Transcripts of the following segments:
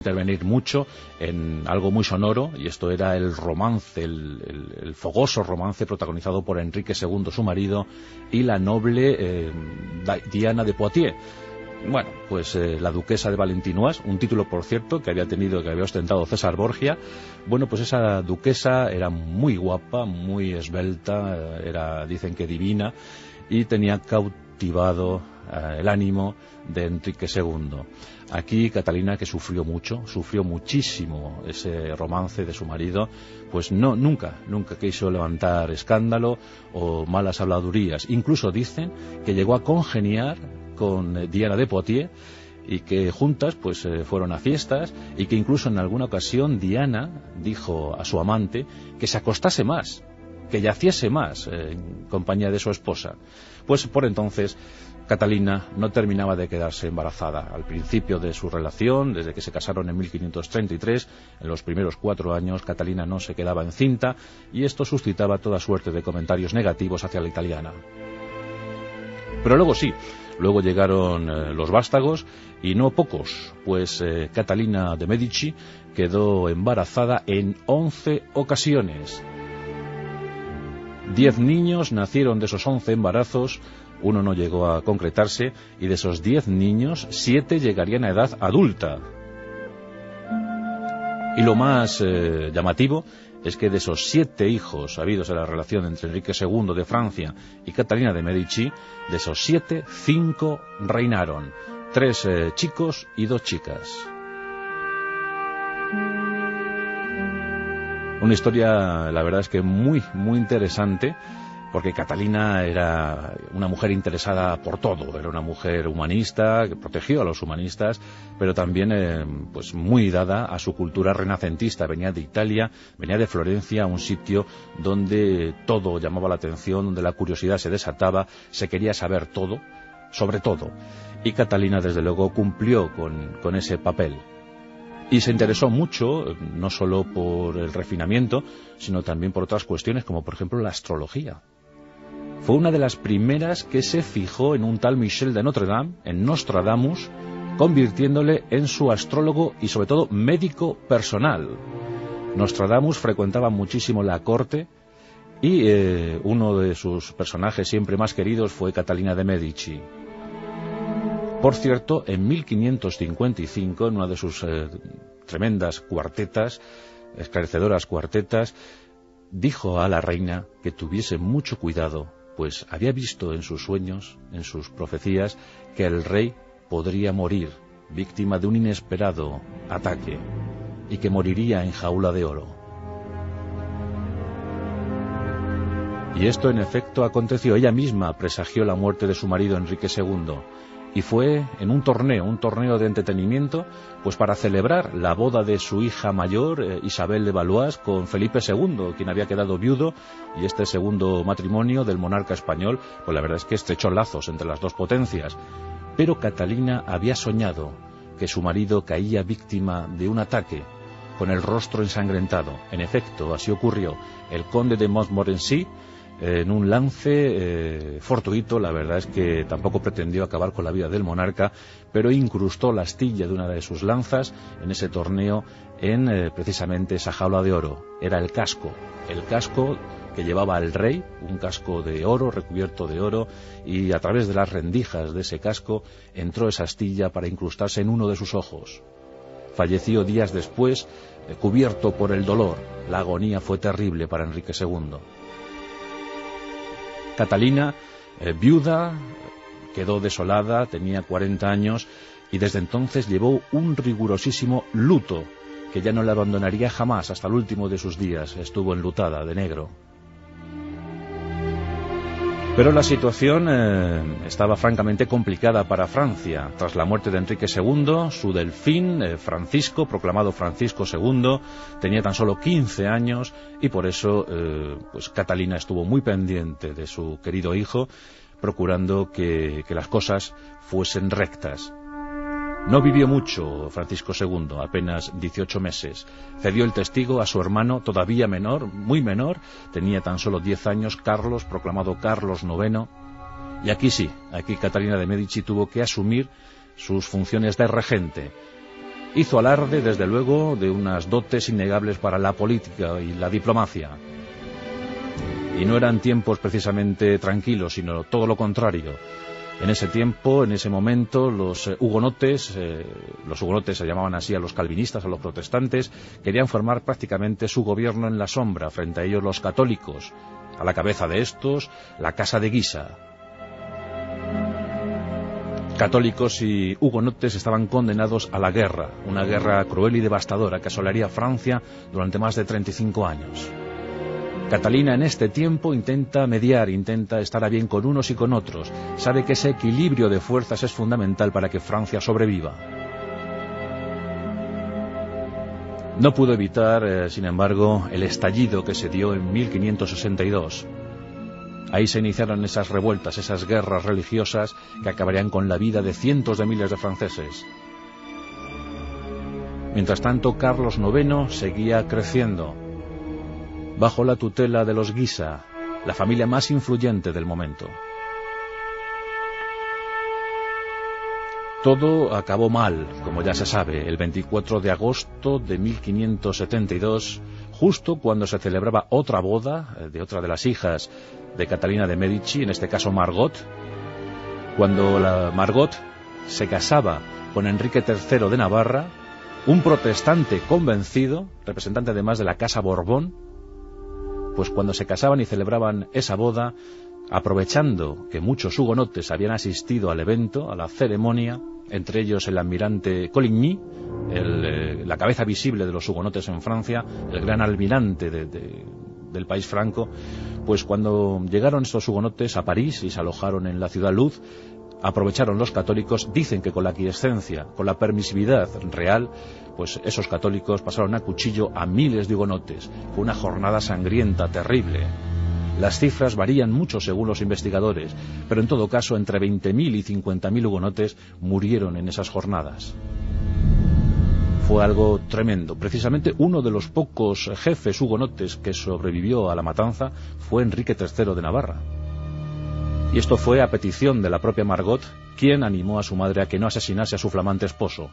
intervenir mucho en algo muy sonoro, y esto era el romance, el fogoso romance protagonizado por Enrique II, su marido, y la noble Diana de Poitiers. Bueno, pues la duquesa de Valentinois, un título, por cierto, que había ostentado César Borgia. Bueno, pues esa duquesa era muy guapa, muy esbelta, dicen que divina, y tenía cautivado el ánimo de Enrique II. Aquí Catalina, que sufrió muchísimo ese romance de su marido, pues nunca quiso levantar escándalo o malas habladurías. Incluso dicen que llegó a congeniar con Diana de Poitiers, y que juntas pues fueron a fiestas, y que incluso en alguna ocasión Diana dijo a su amante que se acostase más, que yaciese más en compañía de su esposa. Pues por entonces Catalina no terminaba de quedarse embarazada. Al principio de su relación, desde que se casaron en 1533, en los primeros 4 años, Catalina no se quedaba encinta, y esto suscitaba toda suerte de comentarios negativos hacia la italiana. Pero luego llegaron los vástagos, y no pocos, pues Catalina de Medici quedó embarazada en 11 ocasiones. 10 niños nacieron de esos 11 embarazos. Uno no llegó a concretarse, y de esos 10 niños, 7 llegarían a edad adulta. Y lo más llamativo es que de esos 7 hijos habidos en la relación entre Enrique II de Francia y Catalina de Medici, de esos 7, 5 reinaron, 3 chicos y 2 chicas. Una historia, la verdad es que muy interesante, porque Catalina era una mujer interesada por todo, era una mujer humanista, que protegió a los humanistas, pero también pues muy dada a su cultura renacentista. Venía de Italia, venía de Florencia, un sitio donde todo llamaba la atención, donde la curiosidad se desataba, se quería saber todo, sobre todo. Y Catalina, desde luego, cumplió con ese papel. Y se interesó mucho, no solo por el refinamiento, sino también por otras cuestiones, como por ejemplo la astrología. Fue una de las primeras que se fijó en un tal Michel de Notre Dame, en Nostradamus, convirtiéndole en su astrólogo y sobre todo médico personal. Nostradamus frecuentaba muchísimo la corte, y uno de sus personajes siempre más queridos fue Catalina de Medici. Por cierto, en 1555, en una de sus tremendas cuartetas, esclarecedoras cuartetas, dijo a la reina que tuviese mucho cuidado, pues había visto en sus sueños, en sus profecías, que el rey podría morir, víctima de un inesperado ataque, y que moriría en jaula de oro. Y esto en efecto aconteció. Ella misma presagió la muerte de su marido Enrique II, y fue en un torneo de entretenimiento, pues para celebrar la boda de su hija mayor, Isabel de Valois, con Felipe II, quien había quedado viudo, y este segundo matrimonio del monarca español, pues la verdad es que estrechó lazos entre las dos potencias. Pero Catalina había soñado que su marido caía víctima de un ataque, con el rostro ensangrentado. En efecto, así ocurrió. El conde de Montmorency, en un lance fortuito, la verdad es que tampoco pretendió acabar con la vida del monarca, pero incrustó la astilla de una de sus lanzas en ese torneo, en precisamente esa jaula de oro. Era el casco que llevaba el rey, un casco de oro, recubierto de oro, y a través de las rendijas de ese casco entró esa astilla para incrustarse en uno de sus ojos. Falleció días después, cubierto por el dolor. La agonía fue terrible para Enrique II. Catalina, viuda, quedó desolada, tenía 40 años, y desde entonces llevó un rigurosísimo luto, que ya no le abandonaría jamás. Hasta el último de sus días estuvo enlutada de negro. Pero la situación estaba francamente complicada para Francia. Tras la muerte de Enrique II, su delfín, Francisco, proclamado Francisco II, tenía tan solo 15 años, y por eso pues Catalina estuvo muy pendiente de su querido hijo, procurando que las cosas fuesen rectas. No vivió mucho Francisco II, apenas 18 meses. Cedió el testigo a su hermano, todavía menor, muy menor, tenía tan solo 10 años, Carlos, proclamado Carlos IX. Y aquí Catalina de Medici tuvo que asumir sus funciones de regente. hizo alarde, desde luego, de unas dotes innegables para la política y la diplomacia. Y no eran tiempos precisamente tranquilos, sino todo lo contrario. En ese tiempo, en ese momento, los hugonotes se llamaban así a los calvinistas, a los protestantes, querían formar prácticamente su gobierno en la sombra, frente a ellos los católicos. A la cabeza de estos, la Casa de Guisa. Católicos y hugonotes estaban condenados a la guerra, una guerra cruel y devastadora que asolaría Francia durante más de 35 años. Catalina en este tiempo intenta mediar, intenta estar a bien con unos y con otros. Sabe que ese equilibrio de fuerzas es fundamental para que Francia sobreviva. No pudo evitar, sin embargo, el estallido que se dio en 1562. Ahí se iniciaron esas revueltas, esas guerras religiosas que acabarían con la vida de cientos de miles de franceses. Mientras tanto, Carlos IX seguía creciendo bajo la tutela de los Guisa, la familia más influyente del momento. Todo acabó mal, como ya se sabe, el 24 de agosto de 1572, justo cuando se celebraba otra boda de otra de las hijas de Catalina de Medici, en este caso Margot, cuando la Margot se casaba con Enrique III de Navarra, un protestante convencido, representante además de la Casa Borbón. Pues cuando se casaban y celebraban esa boda, aprovechando que muchos hugonotes habían asistido al evento, a la ceremonia, entre ellos el almirante Coligny, la cabeza visible de los hugonotes en Francia, el gran almirante del país franco, pues cuando llegaron estos hugonotes a París y se alojaron en la ciudad Luz, aprovecharon los católicos, dicen que con la aquiescencia, con la permisividad real, pues esos católicos pasaron a cuchillo a miles de hugonotes. Fue una jornada sangrienta, terrible. Las cifras varían mucho según los investigadores, pero en todo caso entre 20.000 y 50.000 hugonotes murieron en esas jornadas. Fue algo tremendo. Precisamente uno de los pocos jefes hugonotes que sobrevivió a la matanza fue Enrique III de Navarra. Y esto fue a petición de la propia Margot, quien animó a su madre a que no asesinase a su flamante esposo.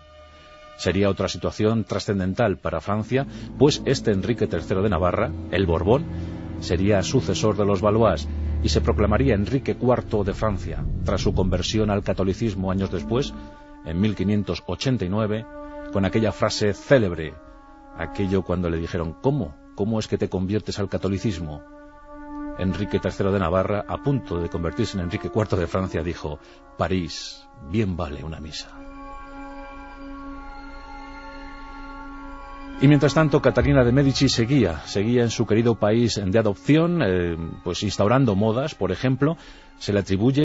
Sería otra situación trascendental para Francia, pues este Enrique III de Navarra, el Borbón, sería sucesor de los Valois y se proclamaría Enrique IV de Francia, tras su conversión al catolicismo años después, en 1589, con aquella frase célebre, aquello cuando le dijeron ¿Cómo es que te conviertes al catolicismo? Enrique III de Navarra, a punto de convertirse en Enrique IV de Francia, dijo: París, bien vale una misa. Y mientras tanto, Catalina de Medici seguía en su querido país de adopción, pues instaurando modas. Por ejemplo, se le atribuye